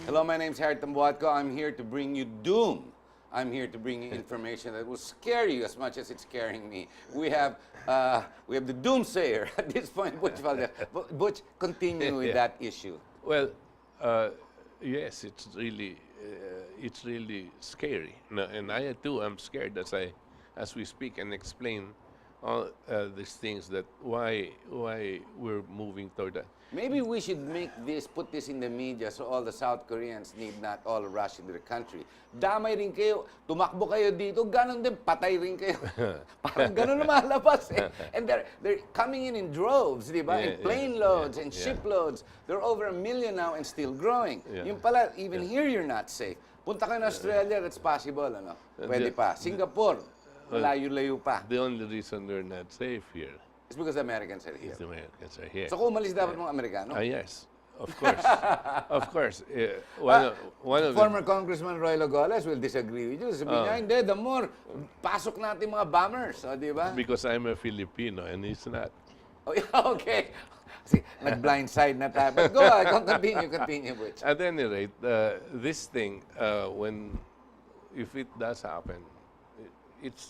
Hello, my name's Harry Tambuatco. I'm here to bring you doom. I'm here to bring you information that will scare you as much as it's scaring me. We have the doomsayer at this point, Butch Valdez. Butch, continue with that issue. Well, yes, it's really scary. No, and I too am scared as we speak and explain all these things that why we're moving toward that. Maybe we should put this in the media so all the South Koreans need not all rush into the country. Damay rin kayo, tumakbo kayo dito, ganun din, patay rin kayo. Parang ganun na malabas eh. And they're coming in droves, di ba? In plane loads and shiploads. They're over 1 million now and still growing. Yung pala, even here you're not safe. Punta kayo na Australia, that's possible, ano? Pwede pa. Singapore, malayo-layo pa. The only reason we're not safe here It's because the Americans are here. is the Americans are here. So kung umalis dapat mga Amerikano? Yes, of course. Of course. One of Former Congressman Roy Logoles will disagree with you. Sabihin niya, hindi, the more, pasok natin mga bombers. O, di ba? because I'm a Filipino and he's not. Oh, yeah, okay. Kasi nag-blindside na tayo. But go on, continue, Butch. At any rate, this thing, if it does happen, it's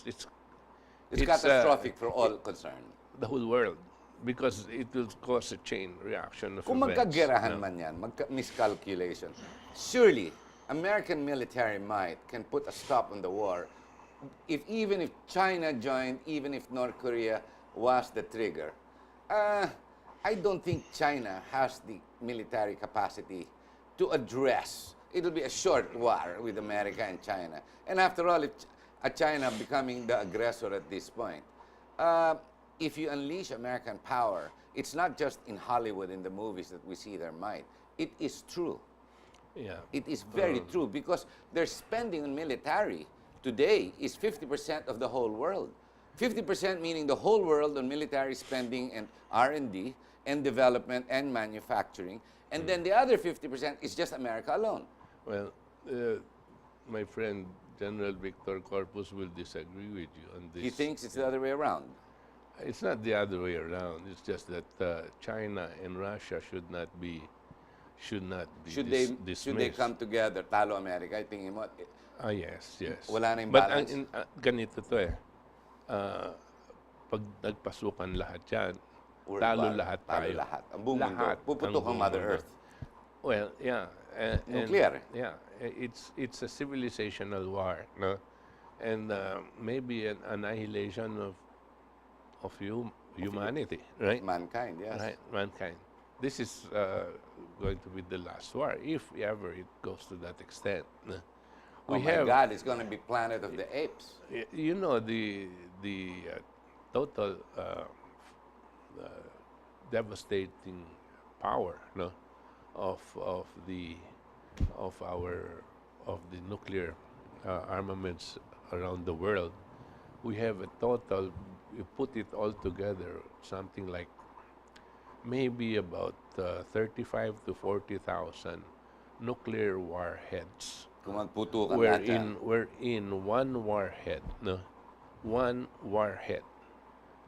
catastrophic for all concerned. the whole world, because it will cause a chain reaction of Kung events. magkagerahan man yan, miscalculation, surely American military might can put a stop on the war even if China joined, even if North Korea was the trigger. I don't think China has the military capacity to address. It'll be a short war with America and China. And after all, if China becoming the aggressor at this point, if you unleash American power, it's not just in Hollywood, in the movies that we see their might. It is true. Yeah. It is very true because their spending on military today is 50% of the whole world. 50% meaning the whole world on military spending and R&D and development and manufacturing. And then the other 50% is just America alone. Well, my friend General Victor Corpus will disagree with you on this. He thinks it's the other way around. It's not the other way around. It's just that China and Russia should not be dismissed. Should they come together, talo America, tingin mo? Yes. Wala na yung But balance. ganito to eh. Pag nagpasukan lahat yan, World talo war, lahat talo tayo. lahat. Ang buong mundo. Lahat Puputok ang buong Mother mundo. Earth. Well, yeah. Nuclear. Yeah. It's a civilizational war, no? And maybe an annihilation of humanity, right? Mankind, yes. Right, mankind. This is going to be the last war, if ever it goes to that extent. No? Oh my God, it's going to be Planet of the Apes. You know, the total devastating power, no, of the nuclear armaments around the world. We have a total. You put it all together, something like maybe about 35 to 40,000 nuclear warheads. Kung magputukan lahat yan. We're in one warhead, no? One warhead,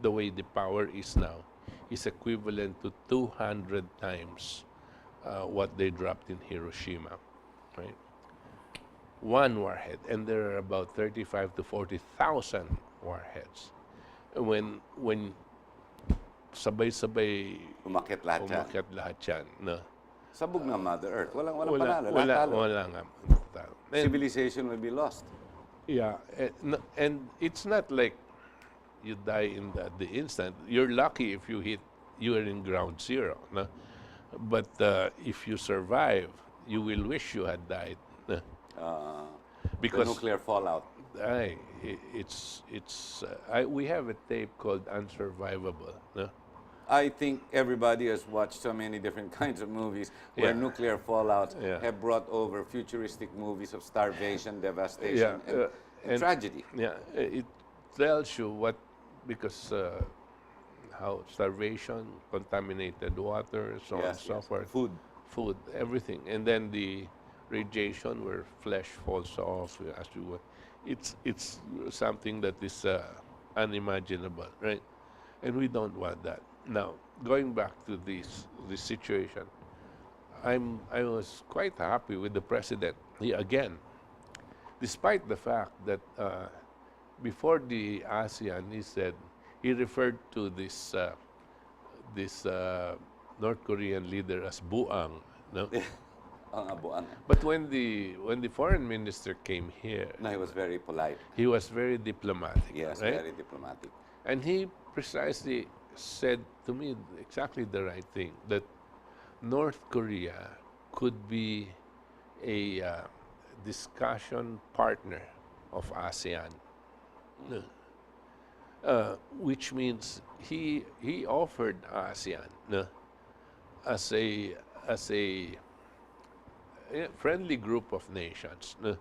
the way the power is now, is equivalent to 200 times what they dropped in Hiroshima, right? One warhead, and there are about 35 to 40,000 warheads. When sabay-sabay Umakyat lahat yan. no? Sabog na Mother Earth. Walang panalo. Lahat talo. Wala nga. Civilization will be lost. Yeah, and it's not like you die in the instant. You're lucky if you are in ground zero. No? But if you survive, you will wish you had died. No? The nuclear fallout. We have a tape called Unsurvivable. No? I think everybody has watched so many different kinds of movies where nuclear fallouts have brought over futuristic movies of starvation, devastation, and tragedy. Yeah, it tells you because how starvation, contaminated water, so on and so forth. Food, everything. And then the radiation where flesh falls off as you were. It's something that is unimaginable, right? And we don't want that. Now, going back to this situation, I was quite happy with the president. He again, despite the fact that before the ASEAN, he said he referred to this North Korean leader as Buang. No? Ang abuan. But when the foreign minister came here, No, he was very polite. he was very diplomatic, Yes, right? very diplomatic. And he precisely said to me exactly the right thing, that North Korea could be a discussion partner of ASEAN. No. Which means he offered ASEAN, no, as a friendly group of nations, no,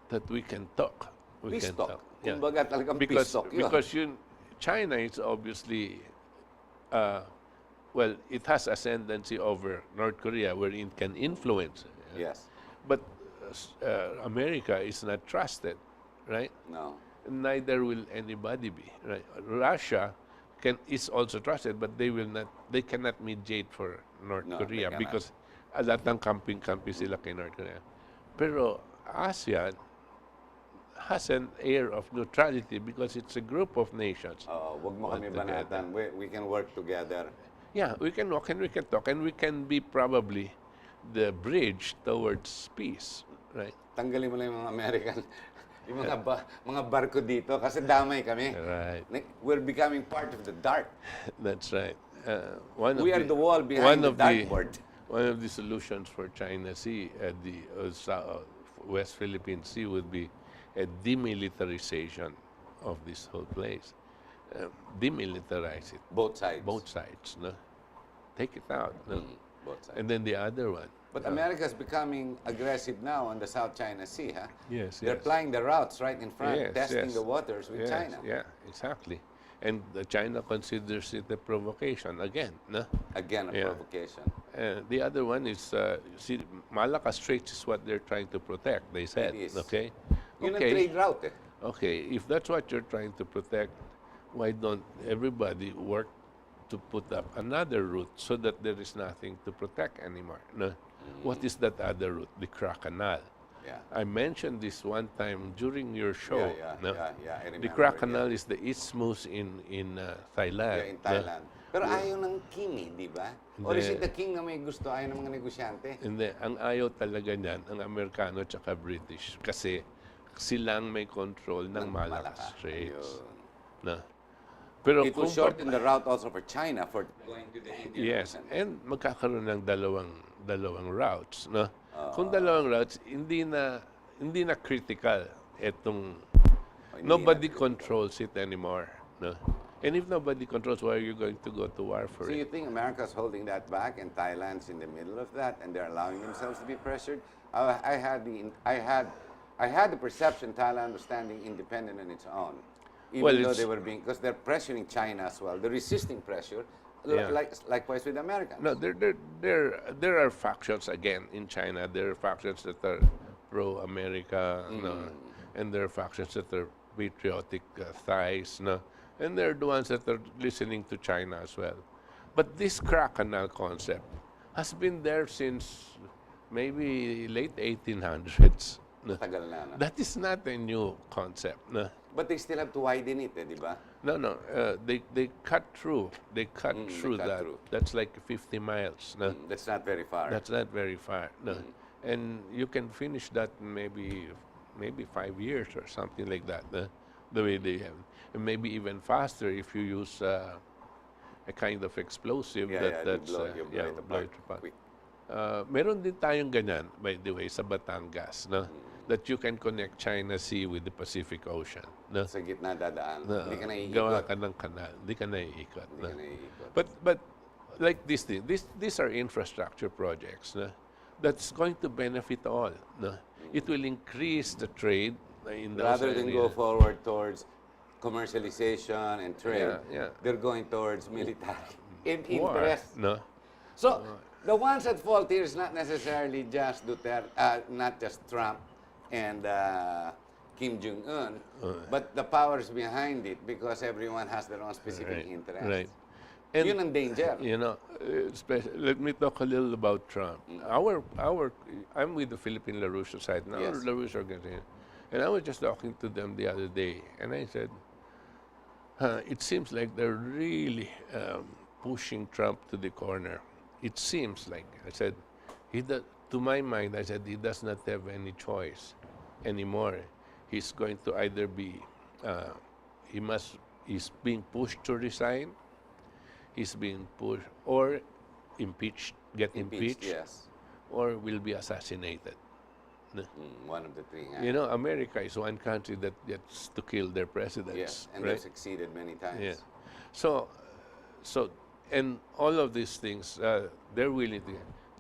that we can talk. We Peace can talk. Yeah. Kumbaga talagang peace talk yun. Because China is obviously, well, it has ascendancy over North Korea where it can influence. Yes. But America is not trusted, right? No. Neither will anybody be, right? Russia is also trusted, but they cannot mediate for North No, they Korea cannot. because lahat ng camping-campi sila kay North Korea. Pero ASEAN has an air of neutrality because it's a group of nations. Wag mo kami All together. banatan. We can work together. Yeah, we can walk and we can talk, and we can be probably the bridge towards peace, right? Tanggalin mo lang yung mga American, yung mga barko dito kasi damay kami. Right. We're becoming part of the dark. That's right. We are the wall behind the dartboard. One of the solutions for China Sea at the West Philippine Sea would be a demilitarization of this whole place. Demilitarize it, Both sides. both sides. No? Take it out. No? Both sides. And then the other one. But America's becoming aggressive now on the South China Sea, huh? Yes, They're yes. flying the routes right in front, Yes, testing yes. the waters with Yes, China. Yeah, exactly. And China considers it a provocation again. No? Again, a Yeah. provocation. The other one is, see, Malacca Straits is what they're trying to protect, they said. It is. Okay? Yun ang Okay. trade route eh. Okay, if that's what you're trying to protect, why don't everybody work to put up another route so that there is nothing to protect anymore? No? What is that other route? The Kra Canal. Yeah. I mentioned this one time during your show. Yeah, no? I remember. The Kra yeah. Canal is the isthmus in Thailand. Yeah, in no? Thailand. Pero ayaw ng king eh, di ba? Or is it the king na may gusto, ayaw ng mga negosyante? Hindi, ang ayaw talaga niyan, ang Amerikano at British. Kasi silang may control ng Malacca Straits. Ayun. No? Pero It will kung shorten the route also for China for going to the Indian Yes, Ocean. and magkakaroon ng dalawang routes, no? Kung dalawang routes, hindi na critical etong Hindi nobody na- controls it anymore, no? And if nobody controls, why are you going to go to war for So you it? think America's holding that back and Thailand's in the middle of that and they're allowing themselves to be pressured? I had the perception Thailand was standing independent on its own. Even Well, though it's- they were being, because they're pressuring China as well. They're resisting pressure, Yeah. likewise with Americans. No, there are factions again in China. There are factions that are pro-America, no, and there are factions that are patriotic Thais, no, and there are the ones that are listening to China as well. But this Kra Canal concept has been there since maybe late 1800s. No? Tagal na, no? That is not a new concept. No, But they still have to widen it, di ba? no. They cut through. They cut they through cut that. through. That's like 50 miles. No? That's not very far. That's not very far. No. And you can finish that in maybe 5 years or something like that. The way they have, and maybe even faster if you use a kind of explosive that's you blow it apart apart. quick. Meron din tayong ganyan, by the way, sa Batangas, no? That you can connect China Sea with the Pacific Ocean. No? Sa gitna dadaan. No, Hindi ka gawa naiikot. ka ng kanal, hindi ka naiikot. Hindi No? ka naiikot. But like these are infrastructure projects, no? That's going to benefit all. No? It will increase the trade in those Rather than go areas. forward towards commercialization and trade, Yeah. they're going towards military War, interest. no? So the ones at fault here is not necessarily just Duterte, not just Trump and Kim Jong-un, but the powers behind it because everyone has their own specific interests. Right. And Yun ang danger. you know, let me talk a little about Trump. I'm with the Philippine LaRouche Society, now Yes. LaRouche organization, and I was just talking to them the other day, and I said, it seems like they're really pushing Trump to the corner. It seems like, I said, to my mind, I said, he does not have any choice anymore. He's going to either be, he's being pushed to resign, he's being pushed, or get impeached, Yes. or will be assassinated. One of the three. You know, America is one country that gets to kill their presidents. Yes, and right? they've succeeded many times. Yeah. So, and all of these things, they're willing to,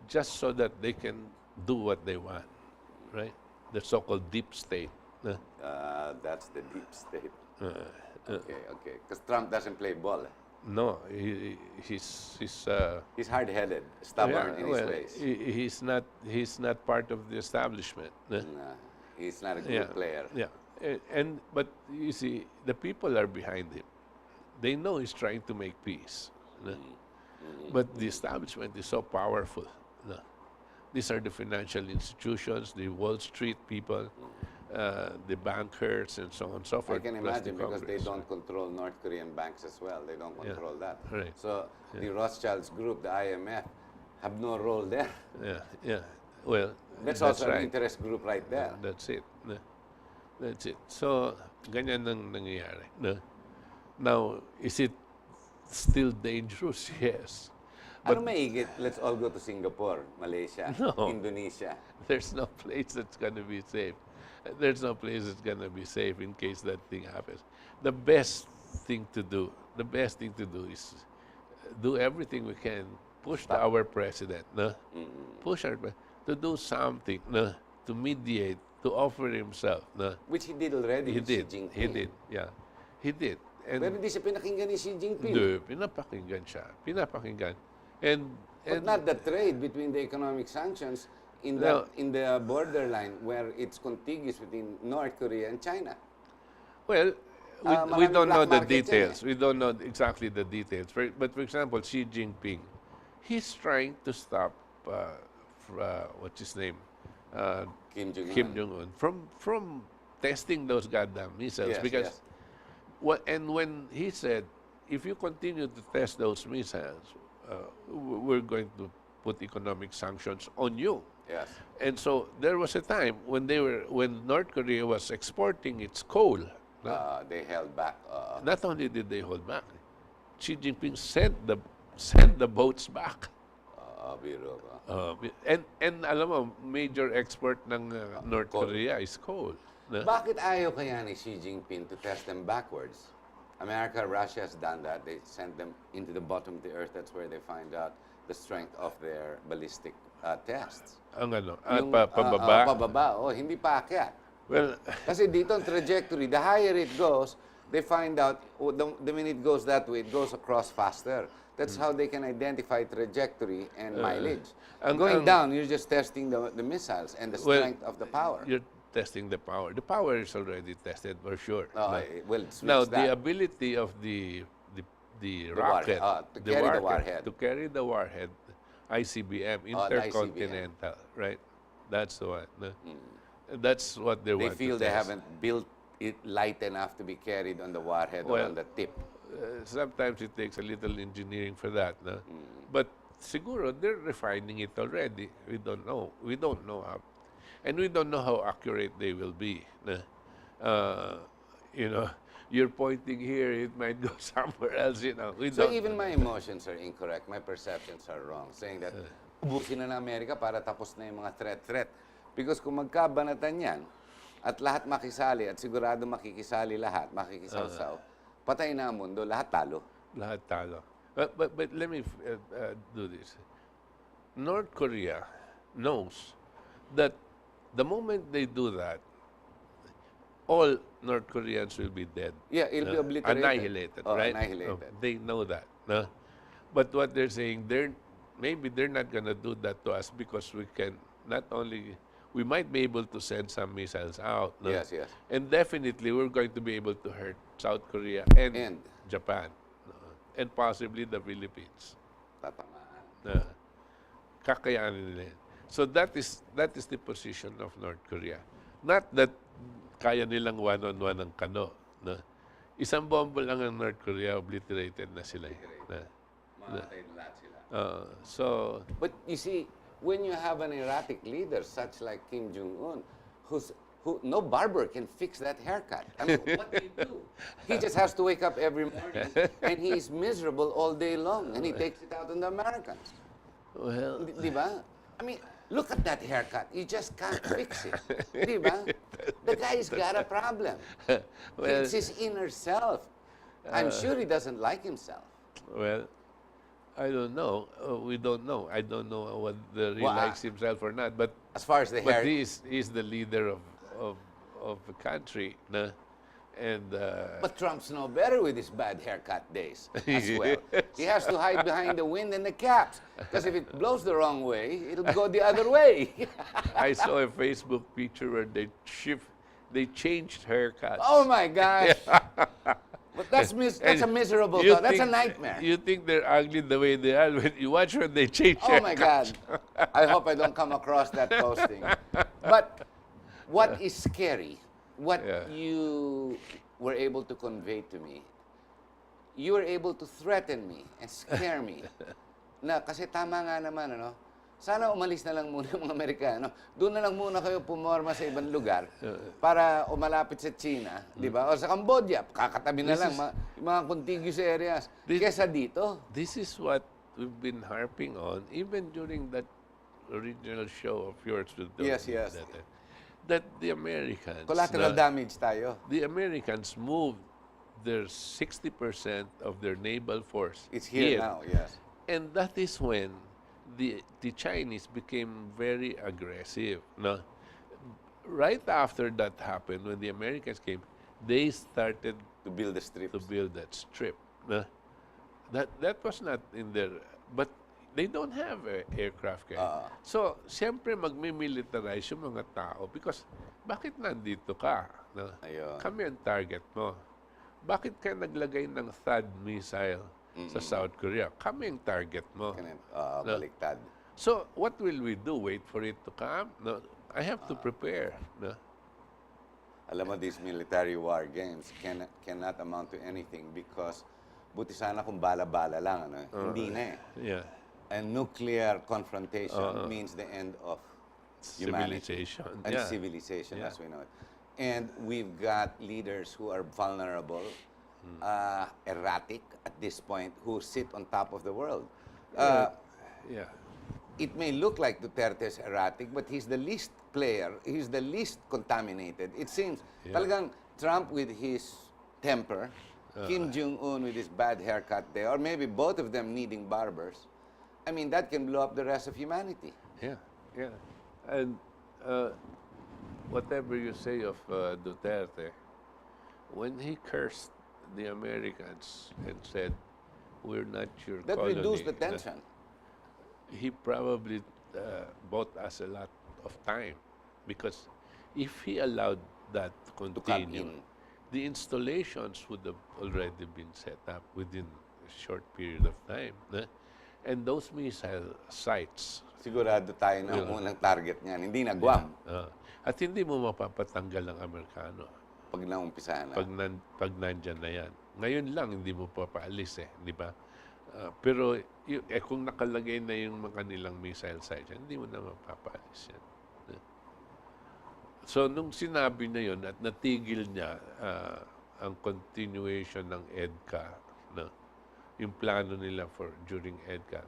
just so that they can do what they want, right? The so-called deep state. That's the deep state. Okay. Because Trump doesn't play ball. No, he's He's hard-headed, stubborn in his well, ways. he's not part of the establishment. Nah, he's not a good Yeah. player. Yeah, but you see, the people are behind him. They know he's trying to make peace. But the establishment is so powerful. These are the financial institutions, the Wall Street people, the bankers, and so on and so I forth. can plus the imagine because they Congress. don't control North Korean banks as well. They don't control that. right. So the Rothschilds group, the IMF, have no role there. Yeah. Well, That's also right. an interest group right there. That's it. That's it. So, ganyan ang nangyayari. Now, is it still dangerous? Yes. Ano maigit? Let's all go to Singapore, Malaysia, No. Indonesia. There's no place that's going to be safe. There's no place that's going to be safe in case that thing happens. The best thing to do is do everything we can, push our president, push our to do something, to mediate, to offer himself. Which he did already He with Xi did. Jinping. He did. Yeah. He did. And Pero hindi siya pinakinggan ni Xi Jinping. hindi, pinapakinggan siya. Pinapakinggan. And But not the trade between the economic sanctions in No. the borderline where it's contiguous between North Korea and China. well, we maraming don't know black the market yan details. We don't know exactly the details. But for example, Xi Jinping, he's trying to stop, what's his name? Kim Jong-un. Kim Jong-un from testing those goddamn missiles. Yes, because yes. and when he said, if you continue to test those missiles, we're going to put economic sanctions on you. Yes. And so there was a time when North Korea was exporting its coal. They held back. Not only did they hold back, Xi Jinping sent the boats back. Biro ko. And alam mo, major export ng North Coal. Korea is coal. Bakit ayaw kaya ni Xi Jinping to test them backwards? America, Russia has done that. They sent them into the bottom of the earth. That's where they find out the strength of their ballistic tests. Ang Pababa. pababa. Hindi pa akyat. Well, Kasi dito ang trajectory, the higher it goes, they find out, the minute it goes that way, it goes across faster. That's how they can identify trajectory and mileage. Going down, you're just testing the missiles and the strength of the power. You're testing the power. The power is already tested for sure. Well, switch Now, that. the ability of the rocket, to carry the warhead. to carry the warhead, ICBM, the intercontinental, right? That's the one. That's what they They want feel to they test. haven't built it light enough to be carried on the warhead or Well, on the tip. Sometimes it takes a little engineering for that. But siguro, they're refining it already. We don't know. We don't know how. And we don't know how accurate they will be. You're pointing here, it might go somewhere else, We So don't even know. my emotions are incorrect, my perceptions are wrong, saying that ubusin na ng Amerika para tapos na yung mga threat. Because kung magkabanatan yan, at lahat makisali, at sigurado makikisali lahat, makikisawsaw, patay na ang mundo, lahat talo. Lahat talo. But let me do this. North Korea knows that the moment they do that, all North Koreans will be dead. Yeah, it'll be obliterated. Annihilated, Oh, right? annihilated. They know that. But what they're saying, maybe they're not going to do that to us because we can not only we might be able to send some missiles out. No? Yes, yes. And definitely, we're going to be able to hurt South Korea and And Japan, no? And possibly the Philippines. tatamaan. Na kakayanin nila yan. So that is the position of North Korea. Not that kaya nilang one-on-one ang kano. No? Isang bombo lang ang North Korea, obliterated na sila. Na, Mamatay na lahat sila. so, But you see, when you have an erratic leader such like Kim Jong-un, who no barber can fix that haircut. I mean, what do you do? He just has to wake up every morning and he is miserable all day long and he takes it out on the Americans. well, Di ba? I mean, look at that haircut. You just can't fix it. Di ba? The guy's got a problem. Well, It's his inner self. I'm sure he doesn't like himself. well, I don't know. We don't know. I don't know whether he Well, likes himself or not. But As far as the hair, he's the leader of the country, na? And but Trump's no better with his bad haircut days as well. He has to hide behind the wind and the caps. Because if it blows the wrong way, it'll go the other way. I saw a Facebook picture where they changed haircuts. Oh my gosh. But that's a miserable You thought. That's a think- nightmare. You think they're ugly the way they are when you watch when they change Oh my haircuts. God. I hope I don't come across that posting. But what is scary, what Yeah. you were able to convey to me, you were able to threaten me and scare me. Na kasi tama nga naman, ano, sana umalis na lang muna yung mga Amerikano. Doon na lang muna kayo pumorma sa ibang lugar para umalapit sa China, di ba? O sa Cambodia, kakatabi na This lang, is- yung mga contiguous areas. Kesa dito. This is what we've been harping on, even during that original show of yours with the, Yes, yes. that the Americans, Collateral damage tayo. the Americans moved their 60% of their naval force It's here now, yes. and that is when the Chinese became very aggressive. No? Right after that happened, when the Americans came, they started To build the strips. to build that strip. No? That was not in there, but they don't have aircraft carrier. So, siyempre magmi-militarize yung mga tao because bakit nandito ka? No? Ayun. Kami ang target mo. Bakit ka naglagay ng THAAD missile sa South Korea? Kami ang target mo. Baliktad. So, what will we do? Wait for it to come? No, I have to prepare. No? Alam mo, these military war games cannot amount to anything because buti sana kung bala-bala lang, ano? Hindi na eh. Yeah. And nuclear confrontation means the end of humanity. Civilization. And Yeah. civilization Yeah. as we know it. And we've got leaders who are vulnerable, erratic at this point, who sit on top of the world. Yeah. It may look like Duterte's erratic, but he's the least player. He's the least contaminated. It seems talagang Trump with his temper, Kim Jong-un with his bad haircut there, or maybe both of them needing barbers. I mean, that can blow up the rest of humanity. Yeah, yeah. And whatever you say of Duterte, when he cursed the Americans and said, "We're not your That colony," reduced the tension. he probably bought us a lot of time because if he allowed that to come continue, in. the installations would have already been set up within a short period of time. And those missile sites, Sigurado tayo na ang unang target niyan. Hindi na Guam at hindi mo mapapatanggal ang Amerikano pag naumpisahan na. pag nandyan na yan. Ngayon lang, hindi mo papaalis di ba? Pero kung nakalagay na yung mga nilang missile sites, hindi mo na mapapaalis yan. So, nung sinabi na yun at natigil niya ang continuation ng EDCA, yung plano nila for during EDCA,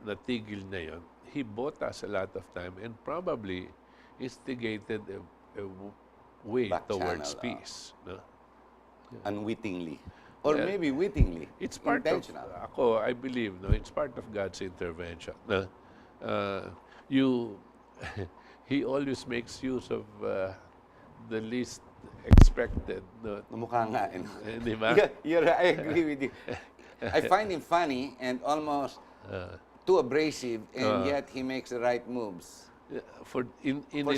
natigil na yun, he bought us a lot of time and probably instigated a way Back towards channel, peace. Unwittingly. Or Yeah. maybe wittingly. It's part intentional. of, I believe, it's part of God's intervention. He always makes use of the least expected. Mukha nga. Di ba? I agree with you. I find him funny and almost too abrasive, and yet he makes the right moves. For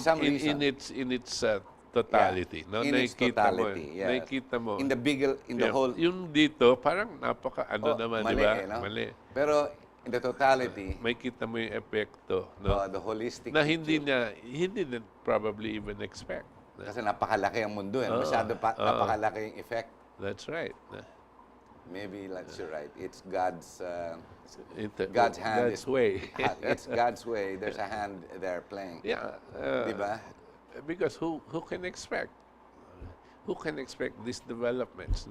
some reason. in its totality, no? In its Nakikita mo, totality, yes. nakikita mo. In the Yeah, whole, yung dito, parang napaka, ano oh, naman, di mali ba? no? Mali. Pero in the totality, May kita mo yung epekto, no? the holistic Na hindi picture, niya probably even expect. kasi napakalaki ang mundo, Oo, napakalaki yung effect. That's right. Maybe you're right. It's God's God's hand. way. It's God's way. There's a hand there playing. Yeah. Diba? Because who can expect? Who can expect these developments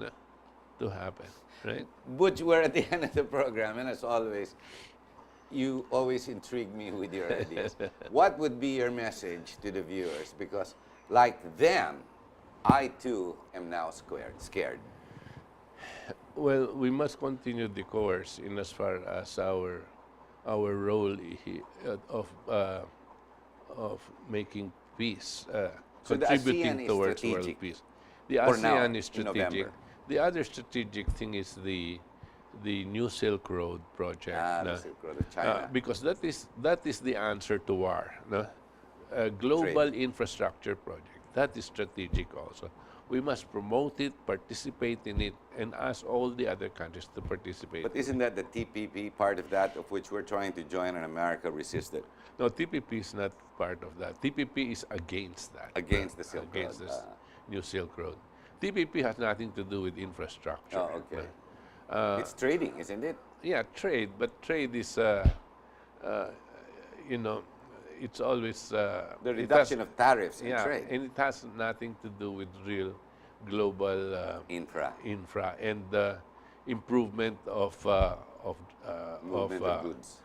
to happen, right? Butch, we're at the end of the program, and as always, you always intrigue me with your ideas. What would be your message to the viewers? Because, like them, I too am now scared. Well, we must continue the course in as far as our role of making peace, So the contributing ASEAN is towards world strategic peace. The for now, ASEAN is in strategic. November. The other strategic thing is the New Silk Road project. The Silk Road of China. Because that is the answer to war. No? A global infrastructure project. That is strategic also. We must promote it, participate in it, and ask all the other countries to participate. But isn't that the TPP part of that, of which we're trying to join, and America resisted? No, TPP is not part of that. TPP is against that. Against the Silk Against Road. this New Silk Road. TPP has nothing to do with infrastructure. Oh, okay. It's trading, isn't it? Yeah, trade, but trade is, you know, it's always The reduction of tariffs and yeah, trade. and it has nothing to do with real global Infra. and improvement of Movement of goods.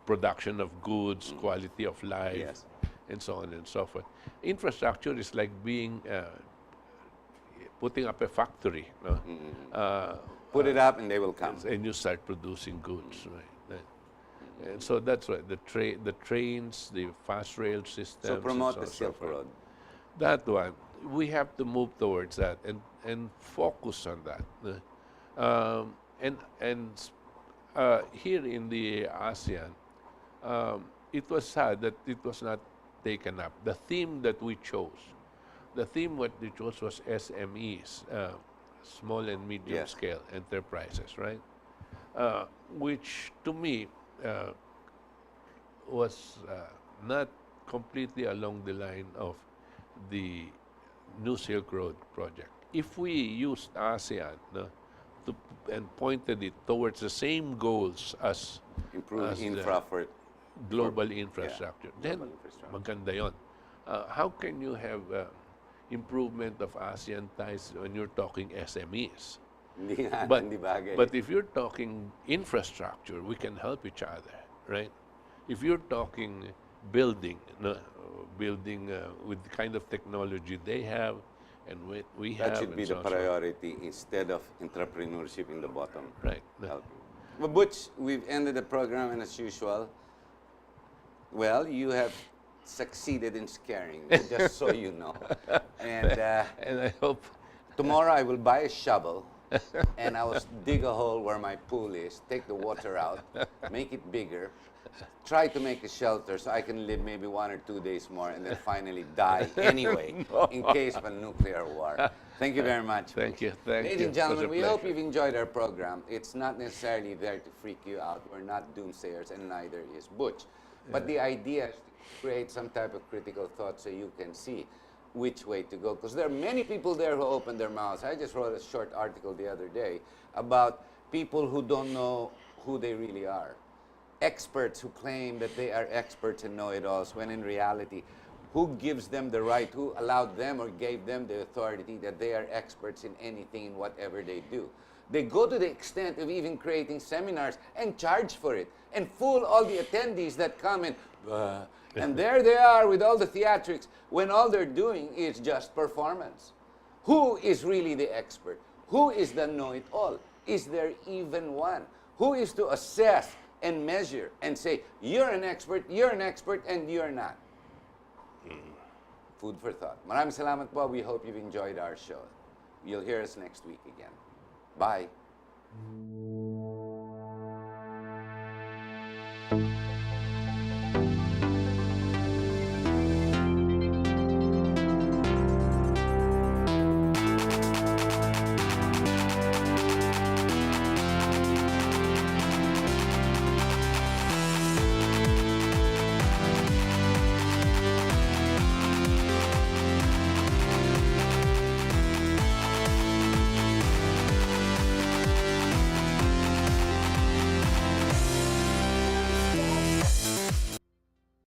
production of goods, quality of life, Yes. and so on and so forth. Infrastructure is like being putting up a factory, no? Put it up and they will come. And you start producing goods, right? And so that's right. The trains, the fast rail systems. So promote and the so Silk forth. Road. That one, we have to move towards that and focus on that. Here in the ASEAN, it was sad that it was not taken up. The theme that we chose, was SMEs, small and medium Yes. scale enterprises, right? Which to me was not completely along the line of the New Silk Road project. If we used ASEAN and pointed it towards the same goals as Improve as infra for global infrastructure, then global infrastructure. maganda yun. How can you have improvement of ASEAN ties when you're talking SMEs? Hindi nga, But, hindi bagay. but if you're talking infrastructure, we can help each other, right? If you're talking building, building with the kind of technology they have and we have. That should be and the so on, so on. priority instead of entrepreneurship in the bottom. Right. But Butch, we've ended the program, and as usual, well, you have succeeded in scaring me, just so you know. And And I hope tomorrow I will buy a shovel, and I will dig a hole where my pool is, take the water out, make it bigger, try to make a shelter so I can live maybe 1 or 2 days more, and then finally die anyway, in case of a nuclear war. Thank you very much. Thank you. Thank Ladies you. and gentlemen, It was we a hope pleasure. you've enjoyed our program. It's not necessarily there to freak you out. We're not doomsayers, and neither is Butch. But the idea is to create some type of critical thought so you can see which way to go. Because there are many people there who open their mouths. I just wrote a short article the other day about people who don't know who they really are. Experts who claim that they are experts and know-it-alls, when in reality, who gives them the right, who allowed them or gave them the authority that they are experts in anything, in whatever they do. They go to the extent of even creating seminars and charge for it and fool all the attendees that come and there they are with all the theatrics when all they're doing is just performance. Who is really the expert? Who is the know-it-all? Is there even one? Who is to assess and measure and say, you're an expert, and you're not? Food for thought. Maraming salamat po. We hope you've enjoyed our show. You'll hear us next week again. Bye.